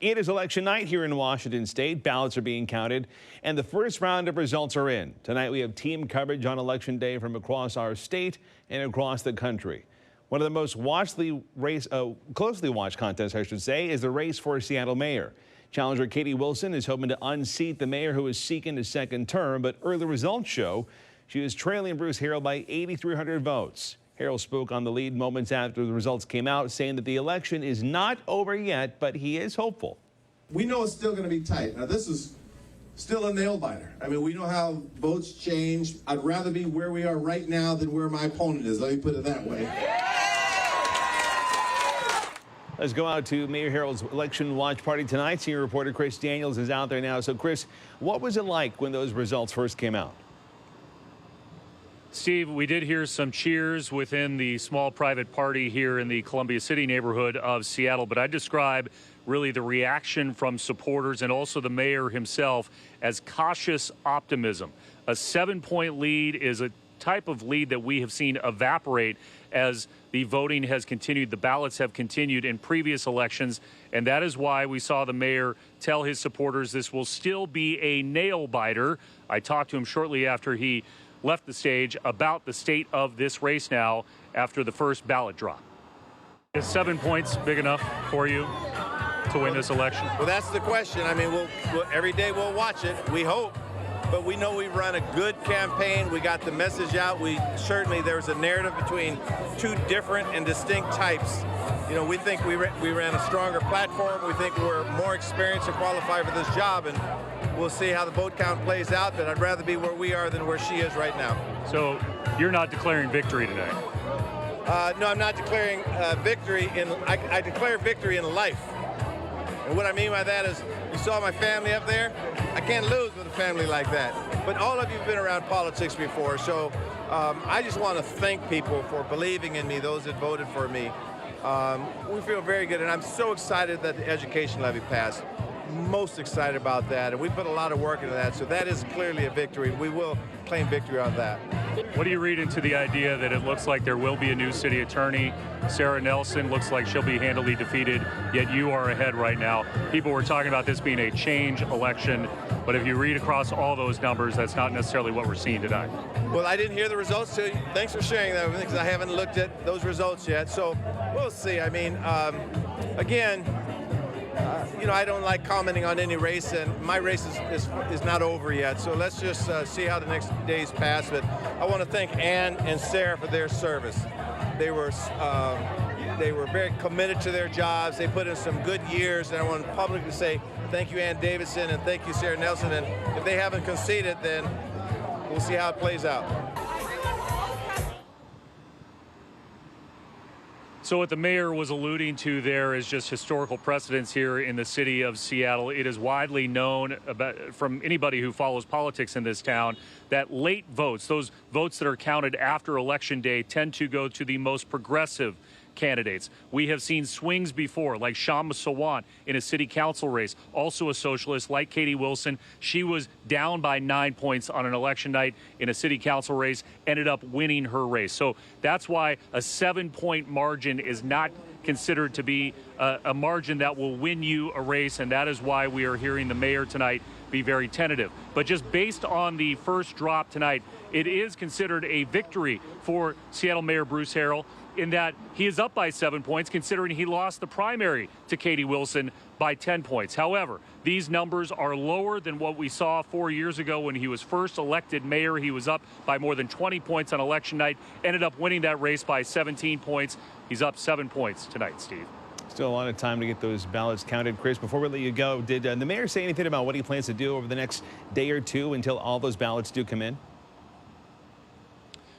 It is election night here in Washington State. Ballots are being counted, and the first round of results are in. Tonight we have team coverage on Election Day from across our state and across the country. One of the most closely watched contests, I should say, is the race for Seattle mayor. Challenger Katie Wilson is hoping to unseat the mayor who is seeking a second term, but early results show she is trailing Bruce Harrell by 8,300 votes. Harrell spoke on the lead moments after the results came out, saying that the election is not over yet, but he is hopeful. We know it's still going to be tight. Now, this is still a nail-biter. I mean, we know how votes change. I'd rather be where we are right now than where my opponent is. Let me put it that way. Let's go out to Mayor Harrell's election watch party tonight. Senior reporter Chris Daniels is out there now. So, Chris, what was it like when those results first came out? Steve, we did hear some cheers within the small private party here in the Columbia City neighborhood of Seattle, but I describe really the reaction from supporters and also the mayor himself as cautious optimism. A 7-point lead is a type of lead that we have seen evaporate as the voting has continued, the ballots have continued in previous elections, and that is why we saw the mayor tell his supporters this will still be a nail-biter. I talked to him shortly after he left the stage about the state of this race now after the first ballot drop. Is 7 points big enough for you to win this election? Well, that's the question. I mean, every day we'll watch it, we hope, but we know we've run a good campaign. We got the message out. Certainly there's a narrative between two different and distinct types. You know, we think we ran a stronger platform. We think we're more experienced and qualified for this job, and we'll see how the vote count plays out, but I'd rather be where we are than where she is right now. So you're not declaring victory today? No, I'm not declaring victory. I declare victory in life. And what I mean by that is, you saw my family up there. I can't lose with a family like that. But all of you have been around politics before, so I just want to thank people for believing in me, those that voted for me. We feel very good, and I'm so excited that the education levy passed. Most excited about that, and we put a lot of work into that, so that is clearly a victory. We will claim victory on that. What do you read into the idea that it looks like there will be a new city attorney? Sarah Nelson looks like she'll be handily defeated, yet you are ahead right now. People were talking about this being a change election, but if you read across all those numbers, that's not necessarily what we're seeing tonight. Well, I didn't hear the results, so thanks for sharing that with me, because I haven't looked at those results yet, so we'll see. I mean, again, you know, I don't like commenting on any race, and my race is not over yet. So let's just see how the next days pass. But I want to thank Ann and Sarah for their service. They were very committed to their jobs. They put in some good years, and I want to publicly say thank you, Ann Davidson, and thank you, Sarah Nelson. And if they haven't conceded, then we'll see how it plays out. So what the mayor was alluding to there is just historical precedents here in the city of Seattle. It is widely known from anybody who follows politics in this town that late votes, those votes that are counted after Election Day, tend to go to the most progressive candidates. We have seen swings before, like Shama Sawant in a city council race, also a socialist like Katie Wilson. She was down by 9 points on an election night in a city council race, ended up winning her race. So that's why a 7-point margin is not considered to be a margin that will win you a race, and that is why we are hearing the mayor tonight be very tentative. But just based on the first drop tonight, it is considered a victory for Seattle Mayor Bruce Harrell, in that he is up by 7 points, considering he lost the primary to Katie Wilson by 10 points. However, these numbers are lower than what we saw 4 years ago when he was first elected mayor. He was up by more than 20 points on election night, ended up winning that race by 17 points. He's up 7 points tonight, Steve. Still a lot of time to get those ballots counted. Chris, before we let you go, did the mayor say anything about what he plans to do over the next day or two until all those ballots do come in?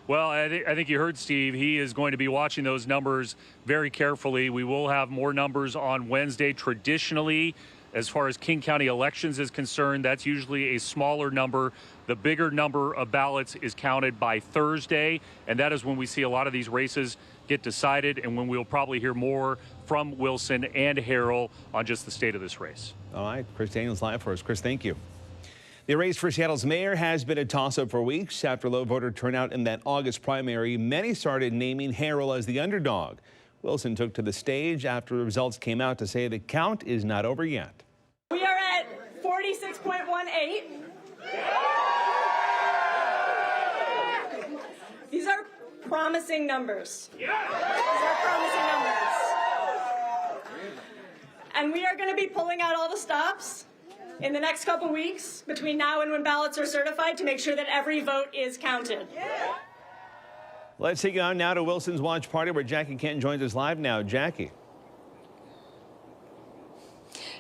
Well, I think you heard Steve. He is going to be watching those numbers very carefully. We will have more numbers on Wednesday. Traditionally, as far as King County elections is concerned, that's usually a smaller number. The bigger number of ballots is counted by Thursday, and that is when we see a lot of these races get decided and when we'll probably hear more from Wilson and Harrell on just the state of this race. All right, Chris Daniels live for us. Chris, thank you. The race for Seattle's mayor has been a toss-up for weeks. After low voter turnout in that August primary, many started naming Harrell as the underdog. Wilson took to the stage after the results came out to say the count is not over yet. We are at 46.18. These are promising numbers. These are promising numbers. And we are going to be pulling out all the stops in the next couple weeks between now and when ballots are certified to make sure that every vote is counted. Let's take you on now to Wilson's watch party where Jackie Kent joins us live now. Jackie.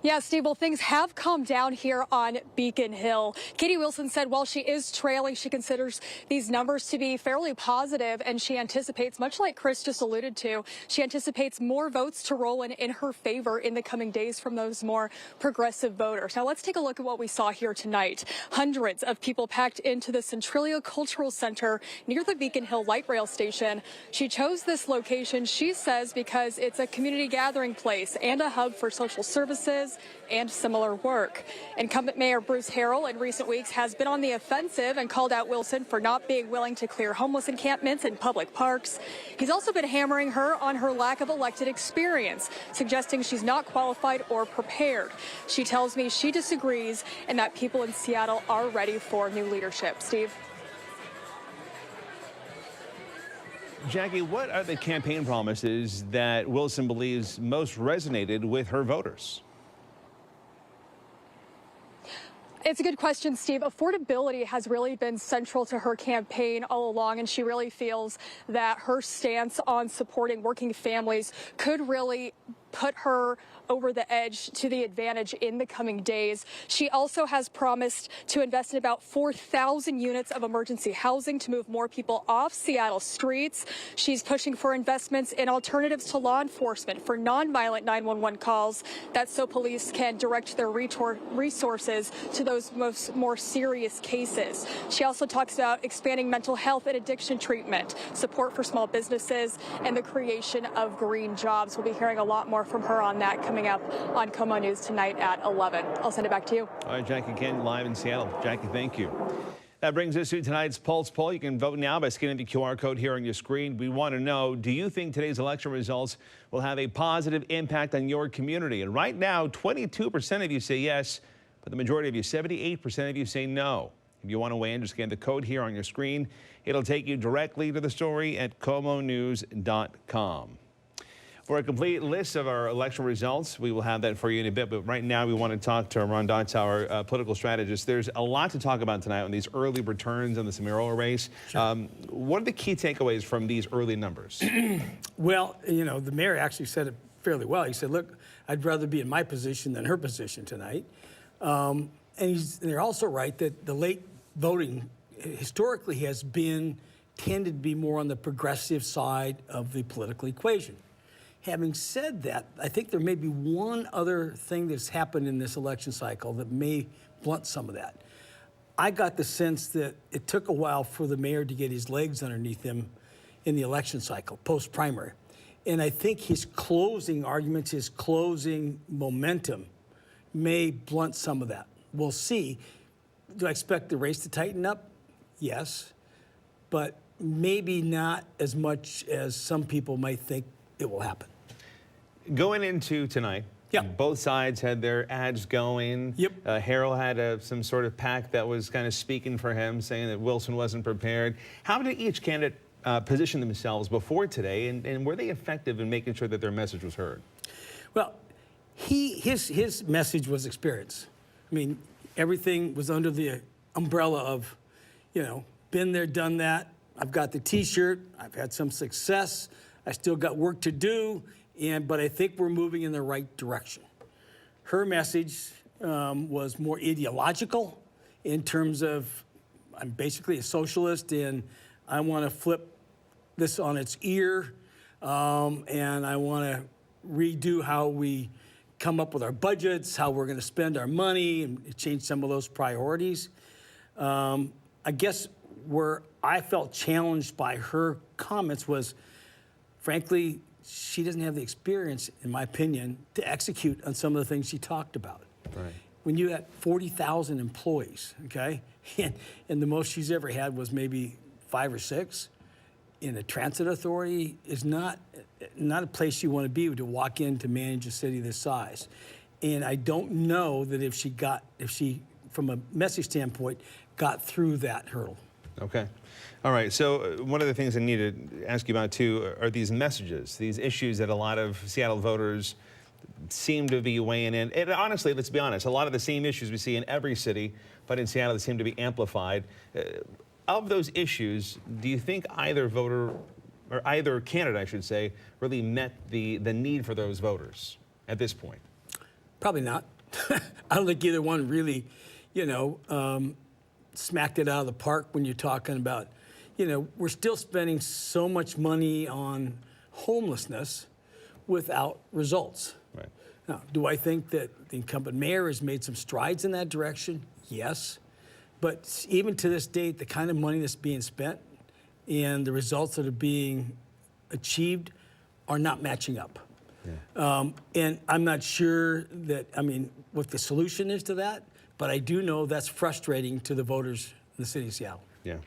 Yeah, Steve, well, things have calmed down here on Beacon Hill. Katie Wilson said while she is trailing, she considers these numbers to be fairly positive, and she anticipates, much like Chris just alluded to, she anticipates more votes to roll in her favor in the coming days from those more progressive voters. Now, let's take a look at what we saw here tonight. Hundreds of people packed into the Centralia Cultural Center near the Beacon Hill Light Rail Station. She chose this location, she says, because it's a community gathering place and a hub for social services and similar work. Incumbent Mayor Bruce Harrell in recent weeks has been on the offensive and called out Wilson for not being willing to clear homeless encampments in public parks. He's also been hammering her on her lack of elected experience, suggesting she's not qualified or prepared. She tells me she disagrees and that people in Seattle are ready for new leadership. Steve? Jackie, what are the campaign promises that Wilson believes most resonated with her voters? It's a good question, Steve. Affordability has really been central to her campaign all along, and she really feels that her stance on supporting working families could really put her over the edge to the advantage in the coming days. She also has promised to invest in about 4,000 units of emergency housing to move more people off Seattle streets. She's pushing for investments in alternatives to law enforcement for nonviolent 911 calls. That's so police can direct their resources to those more serious cases. She also talks about expanding mental health and addiction treatment, support for small businesses, and the creation of green jobs. We'll be hearing a lot more from her on that coming up on KOMO News tonight at 11. I'll send it back to you. All right, Jackie Kent live in Seattle. Jackie, thank you. That brings us to tonight's Pulse poll. You can vote now by scanning the QR code here on your screen. We want to know, do you think today's election results will have a positive impact on your community? And right now, 22% of you say yes, but the majority of you, 78% of you, say no. If you want to weigh in, just scan the code here on your screen. It'll take you directly to the story at KOMOnews.com. For a complete list of our election results, we will have that for you in a bit. But right now, we want to talk to Ron Dotz, our political strategist. There's a lot to talk about tonight on these early returns on this mayoral race. Sure. What are the key takeaways from these early numbers? Well, you know, the mayor actually said it fairly well. He said, look, I'd rather be in my position than her position tonight. And they're also right that the late voting historically has tended to be more on the progressive side of the political equation. Having said that, I think there may be one other thing that's happened in this election cycle that may blunt some of that. I got the sense that it took a while for the mayor to get his legs underneath him in the election cycle, post-primary. And I think his closing arguments, his closing momentum may blunt some of that. We'll see. Do I expect the race to tighten up? Yes. But maybe not as much as some people might think it will happen. Going into tonight, both sides had their ads going. Yep. Harrell had some sort of pack that was kind of speaking for him, saying that Wilson wasn't prepared. How did each candidate position themselves before today, and were they effective in making sure that their message was heard? Well, his message was experience. I mean, everything was under the umbrella of, you know, been there, done that. I've got the T-shirt. I've had some success. I still got work to do, but I think we're moving in the right direction. Her message was more ideological in terms of, I'm basically a socialist and I want to flip this on its ear, and I want to redo how we come up with our budgets, how we're going to spend our money, and change some of those priorities. I guess where I felt challenged by her comments was, frankly, she doesn't have the experience, in my opinion, to execute on some of the things she talked about. Right. When you had 40,000 employees, okay, and the most she's ever had was maybe 5 or 6, in a transit authority is not not a place you want to be to walk in to manage a city this size. And I don't know that if she, from a message standpoint, got through that hurdle. Okay. All right. So one of the things I need to ask you about, too, are these messages, these issues that a lot of Seattle voters seem to be weighing in. And honestly, let's be honest, a lot of the same issues we see in every city, but in Seattle, they seem to be amplified. Of those issues, do you think either voter, or either candidate, I should say, really met the need for those voters at this point? Probably not. I don't think either one really, smacked it out of the park when you're talking about, we're still spending so much money on homelessness without results. Right. Now, do I think that the incumbent mayor has made some strides in that direction? Yes. But even to this date, the kind of money that's being spent and the results that are being achieved are not matching up. Yeah. And I'm not sure what the solution is to that, but I do know that's frustrating to the voters in the city of Seattle. Yeah.